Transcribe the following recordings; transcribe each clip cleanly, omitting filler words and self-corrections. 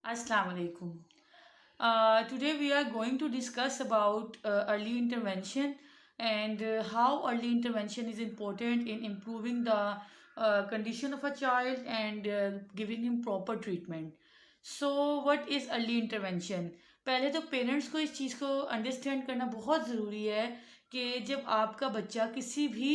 Assalamu alaikum. Today we are going to discuss about early intervention and how early intervention is important in improving the condition of a child and giving him proper treatment. So what is early intervention? पहले तो parents को इस चीज़ को understand करना बहुत ज़रूरी है कि जब आपका बच्चा किसी भी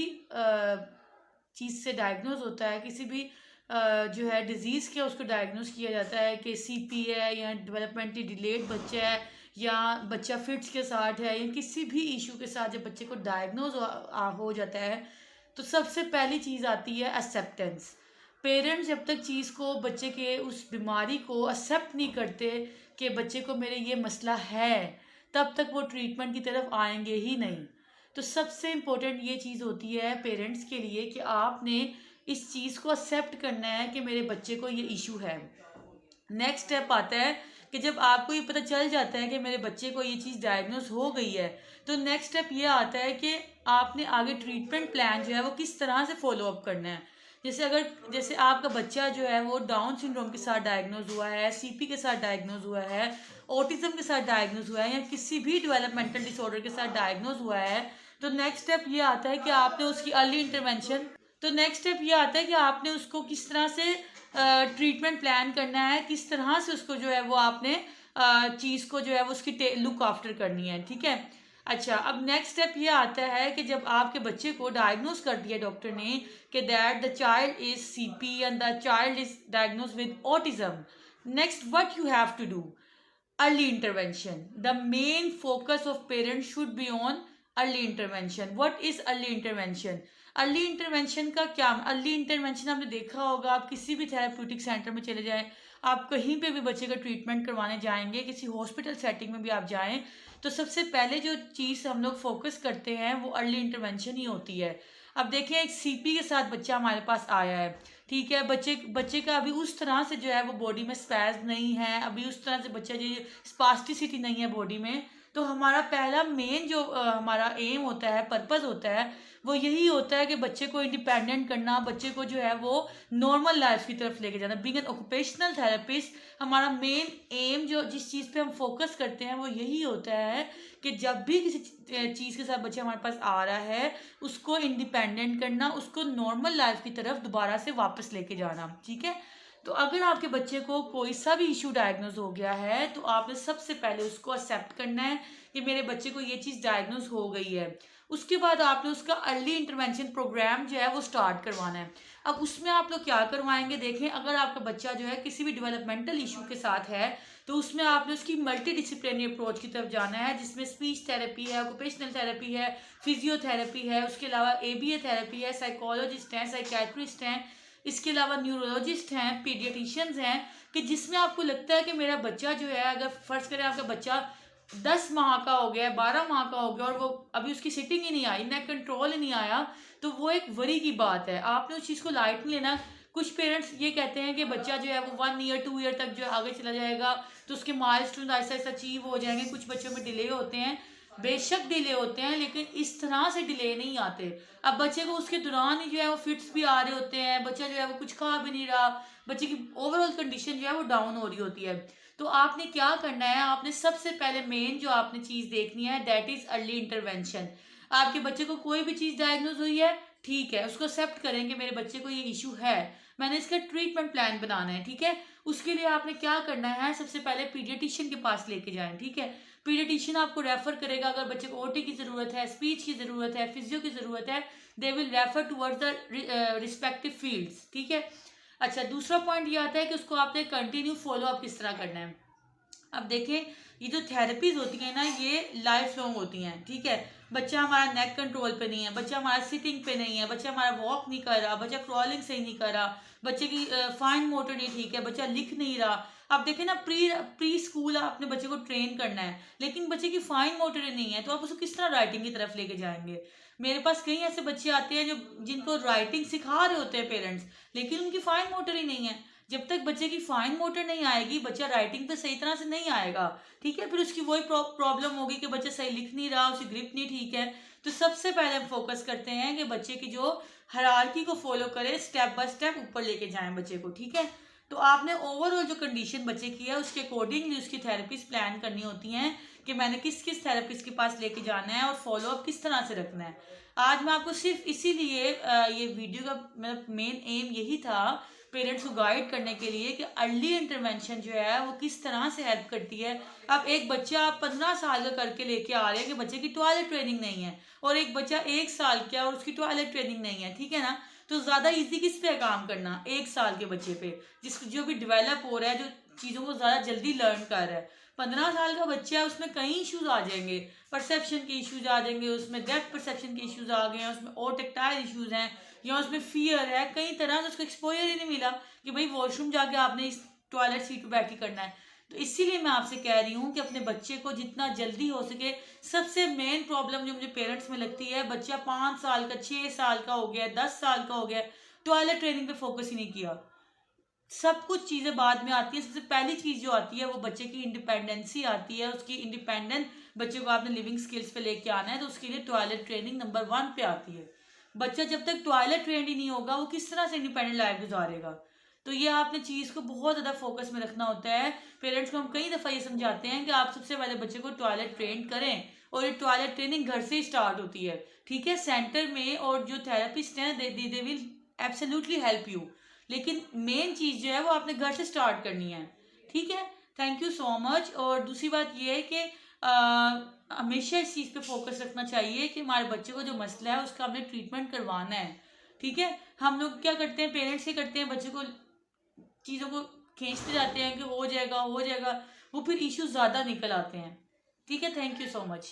चीज़ से डायग्नोज होता है, किसी भी जो है डिज़ीज़ के उसको डायग्नोज किया जाता है कि सीपी है या डेवलपमेंटली डिलेड बच्चा है या बच्चा फिट्स के साथ है या किसी भी इशू के साथ जब बच्चे को डायग्नोज हो जाता है तो सबसे पहली चीज़ आती है एक्सेप्टेंस। पेरेंट्स जब तक चीज़ को बच्चे के उस बीमारी को एक्सेप्ट नहीं करते कि बच्चे को मेरे ये मसला है, तब तक वो ट्रीटमेंट की तरफ आएंगे ही नहीं। तो सबसे इम्पोर्टेंट ये चीज़ होती है पेरेंट्स के लिए कि आपने इस चीज़ को एक्सेप्ट करना है कि मेरे बच्चे को ये इशू है। नेक्स्ट स्टेप आता है कि जब आपको ये पता चल जाता है कि मेरे बच्चे को ये चीज़ डायग्नोज हो गई है, तो नेक्स्ट स्टेप ये आता है कि आपने आगे ट्रीटमेंट प्लान जो है वो किस तरह से फॉलो अप करना है। जैसे आपका बच्चा जो है वो डाउन सिंड्रोम के साथ डायग्नोज हुआ है, सीपी के साथ डायग्नोज हुआ है, ऑटिज्म के साथ डायग्नोज हुआ है या किसी भी डेवलपमेंटल डिसऑर्डर के साथ डायग्नोज हुआ है, तो नेक्स्ट स्टेप ये आता है कि आपने उसकी अर्ली इंटरवेंशन तो नेक्स्ट स्टेप ये आता है कि आपने उसको किस तरह से ट्रीटमेंट प्लान करना है, किस तरह से उसको जो है वो आपने चीज़ को जो है वो उसकी लुक आफ्टर करनी है। ठीक है। अच्छा, अब नेक्स्ट स्टेप ये आता है कि जब आपके बच्चे को डायग्नोज कर दिया डॉक्टर ने कि that the child is CP and the child is diagnose with autism, next what you have to do? early intervention. The main focus of parents should be on early intervention. What is early intervention? Early intervention का क्या? Early intervention आपने देखा होगा, आप किसी भी therapeutic centre में चले जाएं, आप कहीं पे भी बच्चे का ट्रीटमेंट करवाने जाएंगे, किसी हॉस्पिटल सेटिंग में भी आप जाएं, तो सबसे पहले जो चीज़ हम लोग फोकस करते हैं वो अर्ली इंटरवेंशन ही होती है। अब देखिए, एक सीपी के साथ बच्चा हमारे पास आया है। ठीक है, बच्चे बच्चे का अभी उस तरह से जो है वो बॉडी में स्पैज नहीं है, अभी उस तरह से बच्चा जो स्पास्टिसिटी नहीं है बॉडी में। तो हमारा पहला मेन जो हमारा एम होता है, पर्पस होता है, वो यही होता है कि बच्चे को इंडिपेंडेंट करना, बच्चे को जो है वो नॉर्मल लाइफ की तरफ लेके जाना। बीइंग एन ऑक्यूपेशनल थेरेपिस्ट, हमारा मेन एम जो जिस चीज़ पे हम फोकस करते हैं वो यही होता है कि जब भी किसी चीज़ के साथ बच्चा हमारे पास आ रहा है, उसको इंडिपेंडेंट करना, उसको नॉर्मल लाइफ की तरफ दोबारा से वापस लेके जाना। ठीक है। तो अगर आपके बच्चे को कोई सा भी इशू डायग्नोज हो गया है, तो आपने सबसे पहले उसको एक्सेप्ट करना है कि मेरे बच्चे को ये चीज़ डायग्नोज हो गई है। उसके बाद आपने उसका अर्ली इंटरवेंशन प्रोग्राम जो है वो स्टार्ट करवाना है। अब उसमें आप लोग क्या करवाएंगे? देखें, अगर आपका बच्चा जो है किसी भी डेवलपमेंटल इशू के साथ है, तो उसमें आपने उसकी मल्टी डिसिप्लिनरी अप्रोच की तरफ जाना है, जिसमें स्पीच थेरेपी है, ऑक्यूपेशनल थेरेपी है, फिजियोथेरेपी है, उसके अलावा एबीए थेरेपी है, साइकोलॉजिस्ट हैं, साइकेट्रिस्ट हैं, इसके अलावा न्यूरोलॉजिस्ट हैं, पीडियाट्रिशियंस हैं, कि जिसमें आपको लगता है कि मेरा बच्चा जो है, अगर फर्ज करें आपका बच्चा 10 माह का हो गया, 12 माह का हो गया और वो अभी उसकी सिटिंग ही नहीं आई, नेक कंट्रोल ही नहीं आया, तो वो एक वरी की बात है। आपने उस चीज़ को लाइट नहीं लेना। कुछ पेरेंट्स ये कहते हैं कि बच्चा जो है वो 1 ईयर 2 ईयर तक जो है आगे चला जाएगा, तो उसके माइलस्टोन ऐसा ऐसा अचीव हो जाएंगे। कुछ बच्चों में डिले होते हैं, बेशक डिले होते हैं, लेकिन इस तरह से डिले नहीं आते। अब बच्चे को उसके दौरान ही जो है वो फिट्स भी आ रहे होते हैं, बच्चा जो है वो कुछ खा भी नहीं रहा, बच्चे की ओवरऑल कंडीशन जो है वो डाउन हो रही होती है। तो आपने क्या करना है? आपने सबसे पहले मेन जो आपने चीज़ देखनी है, दैट इज़ अर्ली इंटरवेंशन। आपके बच्चे को कोई भी चीज़ डायग्नोज हुई है, ठीक है, उसको एक्सेप्ट करें कि मेरे बच्चे को ये इशू है, मैंने इसका ट्रीटमेंट प्लान बनाना है। ठीक है। उसके लिए आपने क्या करना है? सबसे पहले पीडियाट्रिशियन के पास लेके जाएं। ठीक है। पीडियाट्रिशियन आपको रेफर करेगा अगर बच्चे को ओटी की ज़रूरत है, स्पीच की ज़रूरत है, फिजियो की ज़रूरत है, they will refer towards the respective fields. ठीक है। अच्छा, दूसरा पॉइंट ये आता है कि उसको आपने कंटिन्यू फॉलो अप किस तरह करना है। अब देखें, ये जो थेरेपीज होती हैं ना, ये लाइफ लॉन्ग होती हैं। ठीक है। बच्चा हमारा नेक कंट्रोल पे नहीं है, बच्चा हमारा सिटिंग पे नहीं है, बच्चा हमारा वॉक नहीं कर रहा, बच्चा क्रॉलिंग सही नहीं कर रहा, बच्चे की फाइन मोटर नहीं ठीक है, बच्चा लिख नहीं रहा। अब देखें ना, प्री स्कूल आपने बच्चे को ट्रेन करना है, लेकिन बच्चे की फाइन मोटर नहीं है, तो आप उसको किस तरह राइटिंग की तरफ लेके जाएंगे? मेरे पास कई ऐसे बच्चे आते हैं जो जिनको राइटिंग सिखा रहे होते हैं पेरेंट्स, लेकिन उनकी फाइन मोटर ही नहीं है। जब तक बच्चे की फाइन मोटर नहीं आएगी, बच्चा राइटिंग पे सही तरह से नहीं आएगा। ठीक है। फिर उसकी वही प्रॉब्लम होगी कि बच्चा सही लिख नहीं रहा, उसकी ग्रिप नहीं ठीक है। तो सबसे पहले हम फोकस करते हैं कि बच्चे की जो हायरार्की को फॉलो करे, स्टेप बाय स्टेप ऊपर लेके जाएं बच्चे को। ठीक है। तो आपने ओवरऑल जो कंडीशन बच्चे की है उसके अकॉर्डिंगली उसकी थेरेपीज प्लान करनी होती हैं कि मैंने किस किस थेरेपिस्ट के पास लेके जाना है और फॉलोअप किस तरह से रखना है। आज मैं आपको सिर्फ इसीलिए ये वीडियो का मतलब मेन एम यही था पेरेंट्स को गाइड करने के लिए कि अर्ली इंटरवेंशन जो है वो किस तरह से हेल्प करती है। अब एक बच्चा आप 15 साल का करके लेके आ रहे हैं कि बच्चे की टॉयलेट ट्रेनिंग नहीं है, और एक बच्चा 1 साल का और उसकी टॉयलेट ट्रेनिंग नहीं है, ठीक है ना। तो ज़्यादा इजी किस पे काम करना, 1 साल के बच्चे पे जिसको जो भी डेवलप हो रहा है, जो चीज़ों को ज़्यादा जल्दी लर्न कर रहा है। 15 साल का बच्चा है उसमें कई इश्यूज आ जाएंगे, परसेप्शन के इश्यूज आ जाएंगे, उसमें डेप्थ परसेप्शन के इश्यूज आ गए हैं, उसमें और टेक्टाइल इश्यूज हैं, या उसमें फियर है, कई तरह से उसको एक्सपोजर ही नहीं मिला कि भाई वॉशरूम जाके आपने इस टॉयलेट सीट पर बैठ के करना है। तो इसीलिए मैं आपसे कह रही हूँ कि अपने बच्चे को जितना जल्दी हो सके, सबसे मेन प्रॉब्लम जो मुझे पेरेंट्स में लगती है, बच्चा 5 साल का, 6 साल का हो गया, 10 साल का हो गया, टॉयलेट ट्रेनिंग पे फोकस ही नहीं किया। सब कुछ चीज़ें बाद में आती है, सबसे पहली चीज़ जो आती है वो बच्चे की इंडिपेंडेंसी आती है, उसकी इंडिपेंडेंट बच्चे को आपने लिविंग स्किल्स पे लेके आना है, तो उसके लिए टॉयलेट ट्रेनिंग नंबर 1 पे आती है। बच्चा जब तक टॉयलेट ट्रेंड ही नहीं होगा वो किस तरह से इंडिपेंडेंट लाइफ गुजारेगा। तो ये आपने चीज़ को बहुत ज़्यादा फोकस में रखना होता है। पेरेंट्स को हम कई दफ़ा ये समझाते हैं कि आप सबसे पहले बच्चे को टॉयलेट ट्रेन करें, और ये टॉयलेट ट्रेनिंग घर से ही स्टार्ट होती है, ठीक है। सेंटर में और जो थेरेपिस्ट हैं they will absolutely help you, लेकिन मेन चीज़ जो है वो आपने घर से स्टार्ट करनी है, ठीक है। Thank you so much. और दूसरी बात ये है कि हमेशा इस चीज़ पे फोकस रखना चाहिए कि हमारे बच्चे को जो मसला है उसका हमने ट्रीटमेंट करवाना है, ठीक है। हम लोग क्या करते हैं, पेरेंट्स ही करते हैं, बच्चे को चीज़ों को खींचते जाते हैं कि हो जाएगा हो जाएगा, वो फिर इश्यूज ज़्यादा निकल आते हैं, ठीक है। Thank you so much.